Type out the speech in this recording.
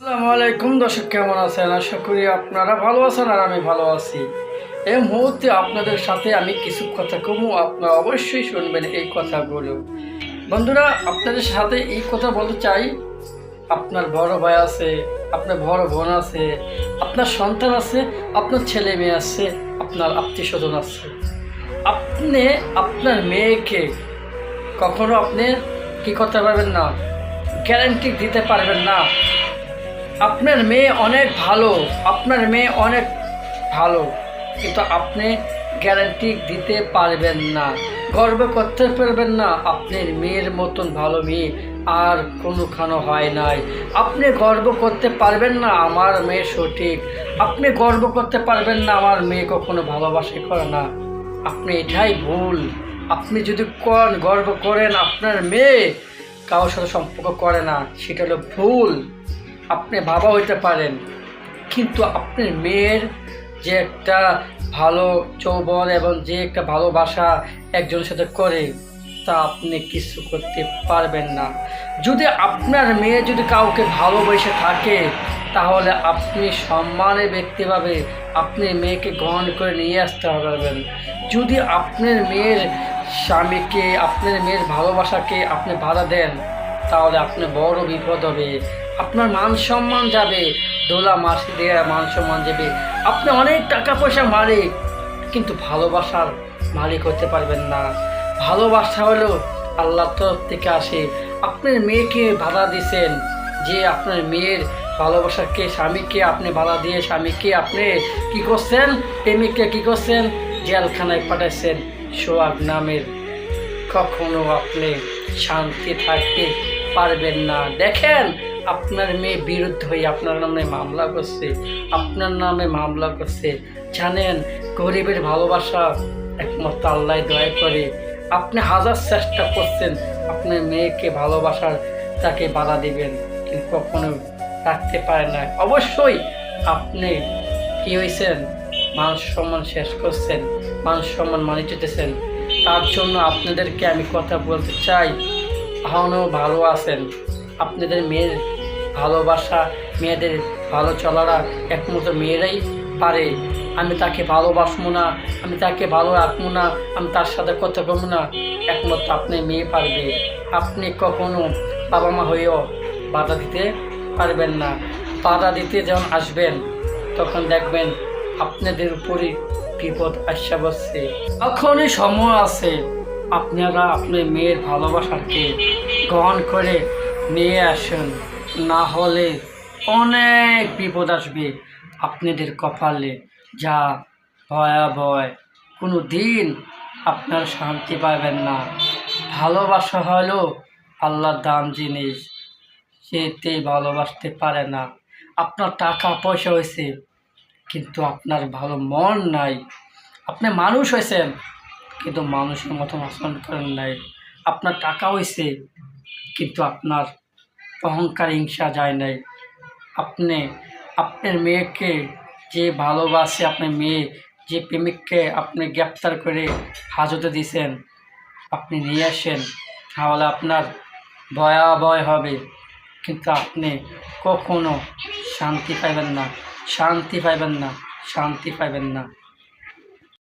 আসসালামু আলাইকুম দর্শক, কেমন আছেন? আশা করি আপনারা ভালো আছেন আর আমি ভালো আছি। এই মুহূর্তে আপনাদের সাথে আমি কিছু কথা কমু, আপনারা অবশ্যই শুনবেন এই কথাগুলো। বন্ধুরা, আপনাদের সাথে এই কথা বলতে চাই, আপনার বড় ভাই আছে, আপনার বড় বোন আছে, আপনার সন্তান আছে, আপনার ছেলে মেয়ে আছে, আপনার আত্মীয় স্বজন আছে। আপনি আপনার মেয়েকে কখনো আপনি কি করতে পারবেন না, গ্যারান্টি দিতে পারবেন না আপনার মেয়ে অনেক ভালো, আপনার মেয়ে অনেক ভালো, কিন্তু আপনি গ্যারান্টি দিতে পারবেন না, গর্ব করতে পারবেন না আপনার মেয়ের মতন ভালো মেয়ে আর কোনোখানো হয় নাই। আপনি গর্ব করতে পারবেন না আমার মেয়ে সঠিক, আপনি গর্ব করতে পারবেন না আমার মেয়ে কখনো ভালোবাসে করে না। আপনি এটাই ভুল। আপনি যদি গর্ব করেন আপনার মেয়ে কারোর সাথে সম্পর্ক করে না, সেটা হলো ভুল। আপনি বাবা হইতে পারেন, কিন্তু আপনার মেয়ের যে একটা ভালো যৌবন এবং যে একটা ভালোবাসা একজনের সাথে করে, তা আপনি কিছু করতে পারবেন না। যদি আপনার মেয়ে যদি কাউকে ভালোবেসে থাকে, তাহলে আপনি সম্মানের ব্যক্তিভাবে আপনি মেয়েকে গ্রহণ করে নিয়ে আসতে পারবেন। যদি আপনার মেয়ের স্বামীকে, আপনার মেয়ের ভালোবাসাকে আপনি বাধা দেন, তাহলে আপনার বড় বিপদ হবে। আপনার মান সম্মান যাবে, দোলা মাসি দেওয়া মান সম্মান যাবে। আপনি অনেক টাকা পয়সা মালিক, কিন্তু ভালোবাসার মালিক হতে পারবেন না। ভালোবাসা হলো আল্লাহর তরফ থেকে আসে। আপনার মেয়েকে বাধা দিয়েছেন, যে আপনার মেয়ের ভালোবাসাকে, স্বামীকে আপনি বাধা দিয়ে স্বামীকে আপনি কি করছেন, প্রেমিককে কি করছেন, জেলখানায় পাঠাচ্ছেন সোহাগ নামের। কখনো আপনি শান্তি থাকতে পারবেন না। দেখেন, আপনার মেয়ে বিরুদ্ধ হয়ে আপনার নামে মামলা করছে, আপনার নামে মামলা করছে। জানেন, গরিবের ভালোবাসা একমাত্র আল্লাহ দয়া করে। আপনি হাজার চেষ্টা করছেন আপনার মেয়েকে ভালোবাসার, তাকে বাধা দিবেন, কিন্তু কখনো রাখতে পারেন না। অবশ্যই আপনি কি হয়েছেন, মান সম্মান শেষ করছেন, মান সম্মান মানি যেতেছেন। তার জন্য আপনাদেরকে আমি কথা বলতে চাই, এখনও ভালো আছেন। আপনাদের মেয়ের ভালোবাসা, মেয়েদের ভালো চলারা একমাত্র মেয়েরাই পারে। আমি তাকে ভালোবাসবো না, আমি তাকে ভালো রাখবো না, আমি তার সাথে কথা বলবো না, একমাত্র আপনার মেয়ে পারবে। আপনি কখনো বাবা মা হয়েও বাধা দিতে পারবেন না। বাধা দিতে যখন আসবেন, তখন দেখবেন আপনাদের উপরই বিপদ আসা বসছে। এখনই সময় আছে, আপনারা আপনার মেয়ের ভালোবাসাকে গ্রহণ করে নিয়ে আসেন, না হলে অনেক বিপদ আসবে আপনাদের কপালে, যা ভয়াবহ। কোনো দিন আপনার শান্তি পাবেন না। ভালোবাসা হলো আল্লাহর দান জিনিস, সেতে ভালোবাসতে পারে না। আপনার টাকা পয়সা হয়েছে, কিন্তু আপনার ভালো মন নাই। আপনি মানুষ হয়েছেন, কিন্তু মানুষের মতন আচরণ করেন নাই। আপনার টাকা হয়েছে, কিন্তু আপনার অহংকার হিংসা যায় নাই। আপনি আপনার মেয়েকে যে ভালোবাসে, আপনার মেয়ে যে প্রেমিককে আপনি গ্রেপ্তার করে হাজতে দিয়েছেন, আপনি নিয়ে আসেন, তাহলে আপনার ভয়াবহ হবে। কিন্তু আপনি কখনো শান্তি পাইবেন না, শান্তি পাইবেন না, শান্তি পাইবেন না।